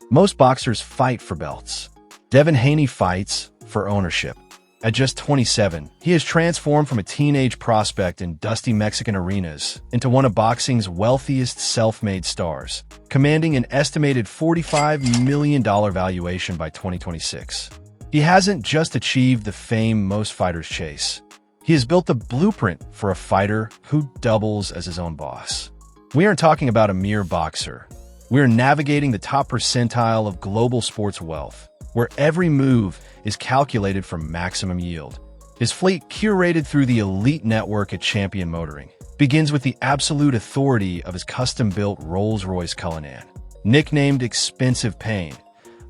Most boxers fight for belts. Devin Haney fights for ownership. At just 27, he has transformed from a teenage prospect in dusty Mexican arenas into one of boxing's wealthiest self-made stars, commanding an estimated $45 million valuation by 2026. He hasn't just achieved the fame most fighters chase. He has built the blueprint for a fighter who doubles as his own boss. We aren't talking about a mere boxer. We are navigating the top percentile of global sports wealth, where every move is calculated for maximum yield. His fleet, curated through the elite network at Champion Motoring, begins with the absolute authority of his custom-built Rolls-Royce Cullinan. Nicknamed Expensive Pain,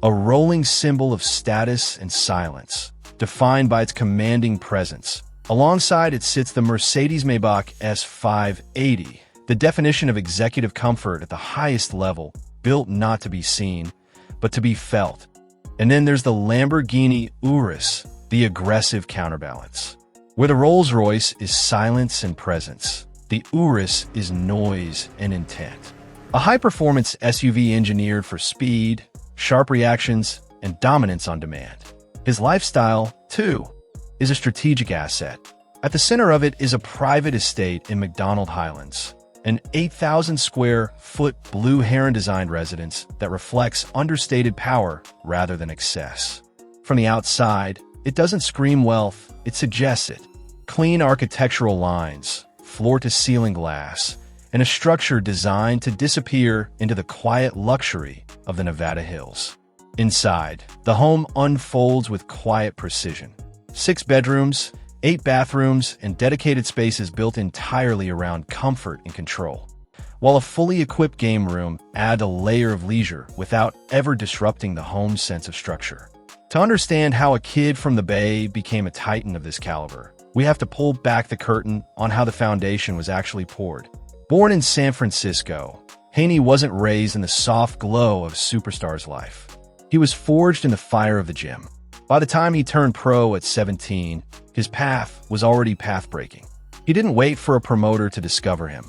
a rolling symbol of status and silence, defined by its commanding presence. Alongside it sits the Mercedes-Maybach S580, the definition of executive comfort at the highest level, built not to be seen, but to be felt. And then there's the Lamborghini Urus, the aggressive counterbalance. Where the Rolls-Royce is silence and presence, the Urus is noise and intent. A high-performance SUV engineered for speed, sharp reactions, and dominance on demand. His lifestyle, too, is a strategic asset. At the center of it is a private estate in McDonald Highlands, an 8,000-square-foot blue heron-designed residence that reflects understated power rather than excess. From the outside, it doesn't scream wealth, it suggests it. Clean architectural lines, floor-to-ceiling glass, and a structure designed to disappear into the quiet luxury of the Nevada hills. Inside, the home unfolds with quiet precision. 6 bedrooms, 8 bathrooms, and dedicated spaces built entirely around comfort and control, while a fully equipped game room adds a layer of leisure without ever disrupting the home's sense of structure. To understand how a kid from the Bay became a titan of this caliber, we have to pull back the curtain on how the foundation was actually poured. Born in San Francisco, Haney wasn't raised in the soft glow of a superstar's life. He was forged in the fire of the gym. By the time he turned pro at 17, his path was already path-breaking. He didn't wait for a promoter to discover him.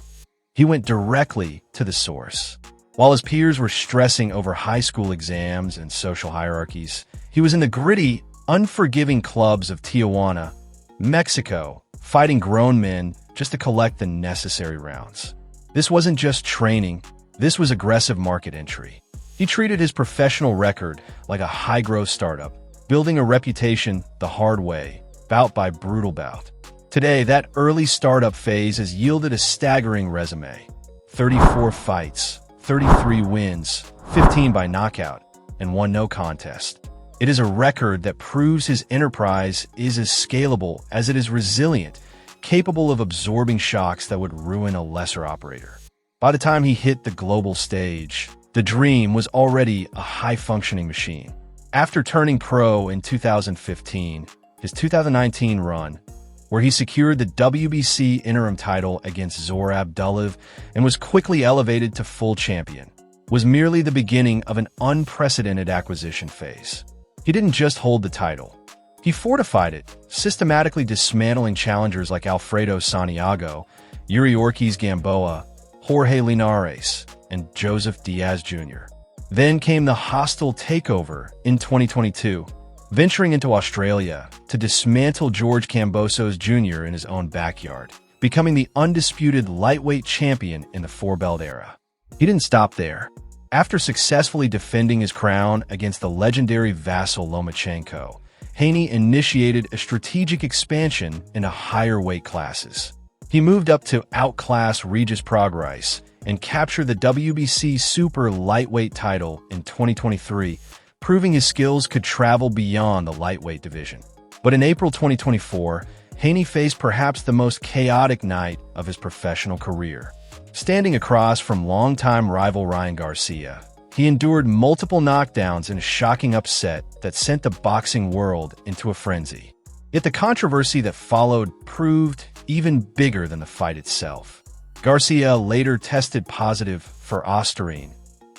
He went directly to the source. While his peers were stressing over high school exams and social hierarchies, he was in the gritty, unforgiving clubs of Tijuana, Mexico, fighting grown men just to collect the necessary rounds. This wasn't just training, this was aggressive market entry. He treated his professional record like a high-growth startup, building a reputation the hard way, bout by brutal bout. Today, that early startup phase has yielded a staggering resume. 34 fights, 33 wins, 15 by knockout, and 1 no contest. It is a record that proves his enterprise is as scalable as it is resilient, capable of absorbing shocks that would ruin a lesser operator. By the time he hit the global stage, the dream was already a high-functioning machine. After turning pro in 2015, his 2019 run, where he secured the WBC interim title against Zor Abdullaev and was quickly elevated to full champion, was merely the beginning of an unprecedented acquisition phase. He didn't just hold the title. He fortified it, systematically dismantling challengers like Alfredo Santiago, Yuri Ortiz Gamboa, Jorge Linares, and Joseph Diaz Jr. Then came the hostile takeover in 2022, venturing into Australia to dismantle George Kambosos Jr. in his own backyard, becoming the undisputed lightweight champion in the 4-belt era. He didn't stop there. After successfully defending his crown against the legendary Vasiliy Lomachenko, Haney initiated a strategic expansion into higher weight classes. He moved up to outclass Regis Prograis and capture the WBC Super Lightweight title in 2023, proving his skills could travel beyond the lightweight division. But in April 2024, Haney faced perhaps the most chaotic night of his professional career. Standing across from longtime rival Ryan Garcia, he endured multiple knockdowns in a shocking upset that sent the boxing world into a frenzy. Yet the controversy that followed proved even bigger than the fight itself. Garcia later tested positive for Ostarine,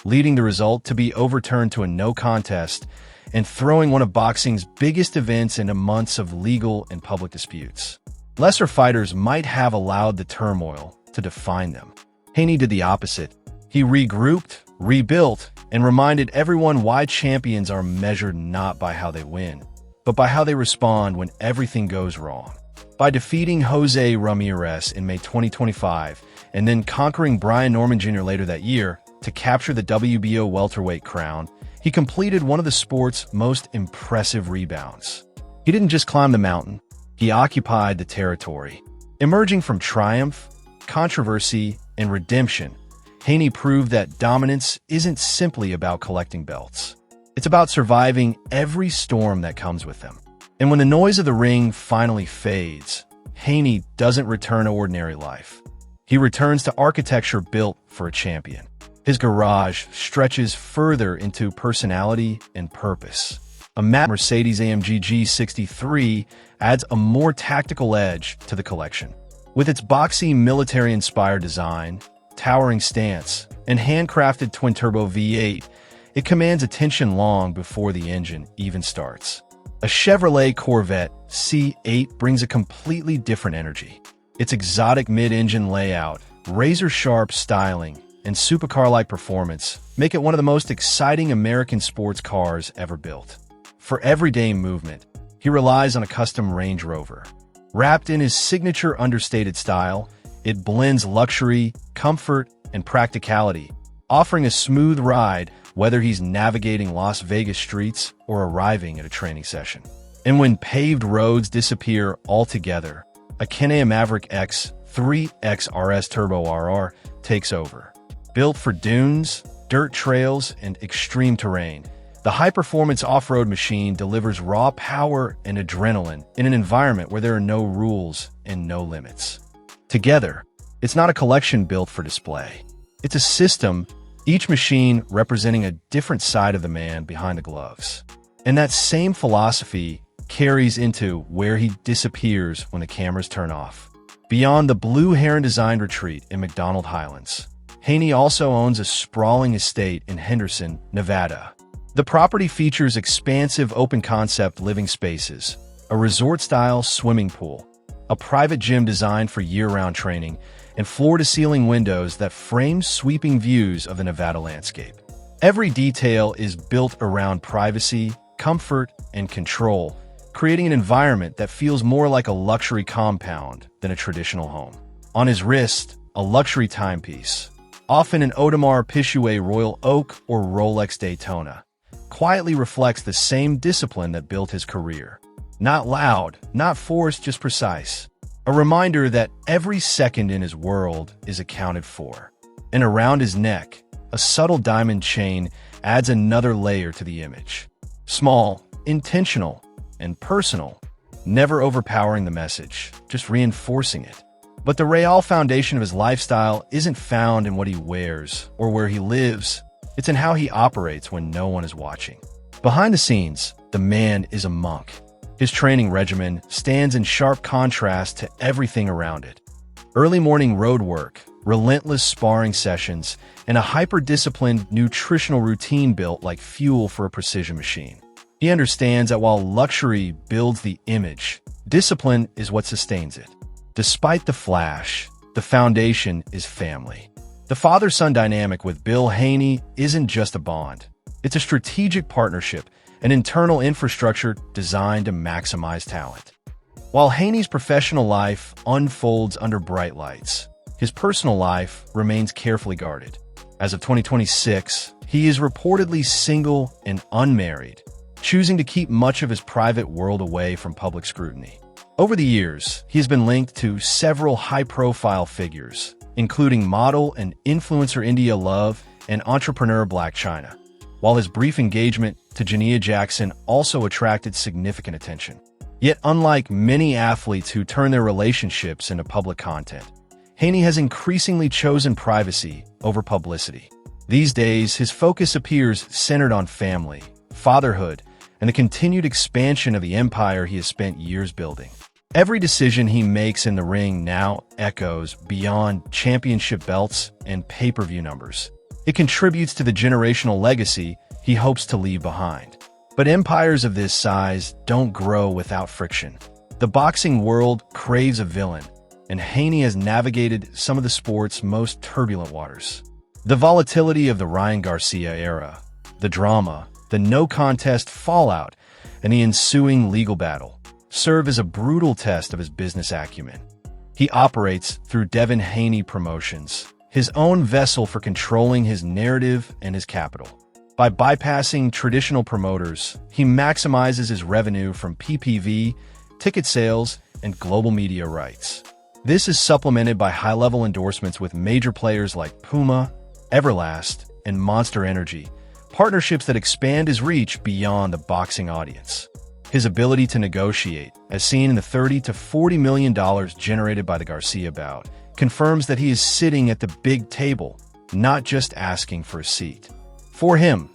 leading the result to be overturned to a no contest and throwing one of boxing's biggest events into months of legal and public disputes. Lesser fighters might have allowed the turmoil to define them. Haney did the opposite. He regrouped, rebuilt, and reminded everyone why champions are measured not by how they win, but by how they respond when everything goes wrong. By defeating Jose Ramirez in May 2025 and then conquering Brian Norman Jr. later that year to capture the WBO welterweight crown, he completed one of the sport's most impressive rebounds. He didn't just climb the mountain, he occupied the territory. Emerging from triumph, controversy, and redemption, Haney proved that dominance isn't simply about collecting belts. It's about surviving every storm that comes with them. And when the noise of the ring finally fades, Haney doesn't return to ordinary life. He returns to architecture built for a champion. His garage stretches further into personality and purpose. A matte Mercedes-AMG G63 adds a more tactical edge to the collection. With its boxy military-inspired design, towering stance, and handcrafted twin-turbo V8, it commands attention long before the engine even starts. A Chevrolet Corvette C8 brings a completely different energy. Its exotic mid-engine layout, razor-sharp styling, and supercar-like performance make it one of the most exciting American sports cars ever built. For everyday movement, he relies on a custom Range Rover. Wrapped in his signature understated style, it blends luxury, comfort, and practicality, offering a smooth ride whether he's navigating Las Vegas streets or arriving at a training session. And when paved roads disappear altogether, a Kenea Maverick X 3X RS Turbo RR takes over. Built for dunes, dirt trails, and extreme terrain, the high-performance off-road machine delivers raw power and adrenaline in an environment where there are no rules and no limits. Together, it's not a collection built for display. It's a system, each machine representing a different side of the man behind the gloves. And that same philosophy carries into where he disappears when the cameras turn off. Beyond the blue heron-designed retreat in McDonald Highlands, Haney also owns a sprawling estate in Henderson, Nevada. The property features expansive open-concept living spaces, a resort-style swimming pool, a private gym designed for year-round training, and floor-to-ceiling windows that frame sweeping views of the Nevada landscape. Every detail is built around privacy, comfort, and control, creating an environment that feels more like a luxury compound than a traditional home. On his wrist, a luxury timepiece, often an Audemars Piguet Royal Oak or Rolex Daytona, quietly reflects the same discipline that built his career. Not loud, not forced, just precise. A reminder that every second in his world is accounted for. And around his neck, a subtle diamond chain adds another layer to the image. Small, intentional, and personal, never overpowering the message, just reinforcing it. But the real foundation of his lifestyle isn't found in what he wears or where he lives. It's in how he operates when no one is watching. Behind the scenes, the man is a monk. His training regimen stands in sharp contrast to everything around it. Early morning road work, relentless sparring sessions, and a hyper-disciplined nutritional routine built like fuel for a precision machine. He understands that while luxury builds the image, discipline is what sustains it. Despite the flash, the foundation is family. The father-son dynamic with Bill Haney isn't just a bond. It's a strategic partnership, an internal infrastructure designed to maximize talent. While Haney's professional life unfolds under bright lights, his personal life remains carefully guarded. As of 2026, he is reportedly single and unmarried, choosing to keep much of his private world away from public scrutiny. Over the years, he has been linked to several high-profile figures, including model and influencer India Love and entrepreneur Black China, while his brief engagement to Jania Jackson also attracted significant attention. Yet unlike many athletes who turn their relationships into public content, Haney has increasingly chosen privacy over publicity. These days, his focus appears centered on family, fatherhood, and the continued expansion of the empire he has spent years building. Every decision he makes in the ring now echoes beyond championship belts and pay-per-view numbers. It contributes to the generational legacy he hopes to leave behind. But empires of this size don't grow without friction. The boxing world craves a villain, and Haney has navigated some of the sport's most turbulent waters. The volatility of the Ryan Garcia era, the drama, the no-contest fallout, and the ensuing legal battle serve as a brutal test of his business acumen. He operates through Devin Haney Promotions, his own vessel for controlling his narrative and his capital. By bypassing traditional promoters, he maximizes his revenue from PPV, ticket sales, and global media rights. This is supplemented by high-level endorsements with major players like Puma, Everlast, and Monster Energy, partnerships that expand his reach beyond the boxing audience. His ability to negotiate, as seen in the $30 to $40 million generated by the Garcia bout, confirms that he is sitting at the big table, not just asking for a seat. For him,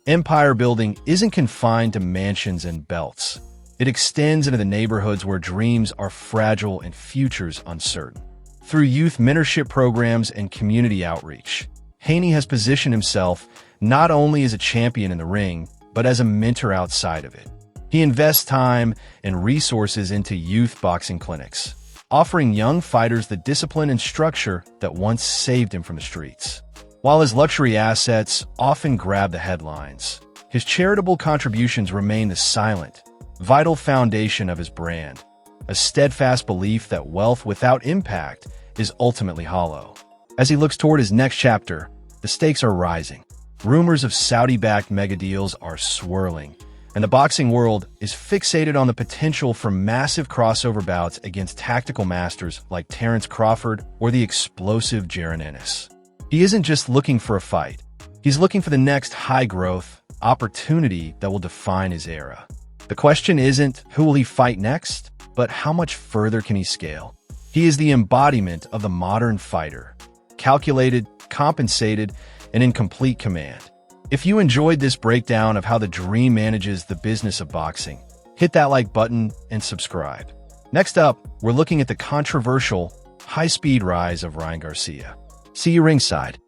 empire building isn't confined to mansions and belts. It extends into the neighborhoods where dreams are fragile and futures uncertain. Through youth mentorship programs and community outreach, Haney has positioned himself not only as a champion in the ring, but as a mentor outside of it. He invests time and resources into youth boxing clinics, offering young fighters the discipline and structure that once saved him from the streets. While his luxury assets often grab the headlines, his charitable contributions remain the silent, vital foundation of his brand, a steadfast belief that wealth without impact is ultimately hollow. As he looks toward his next chapter, the stakes are rising. Rumors of Saudi-backed mega deals are swirling, and the boxing world is fixated on the potential for massive crossover bouts against tactical masters like Terence Crawford or the explosive Jaron Ennis. He isn't just looking for a fight. He's looking for the next high-growth opportunity that will define his era. The question isn't who will he fight next, but how much further can he scale? He is the embodiment of the modern fighter, calculated, compensated, and in complete command. If you enjoyed this breakdown of how the dream manages the business of boxing, hit that like button and subscribe. Next up, we're looking at the controversial, high-speed rise of Ryan Garcia. See you ringside.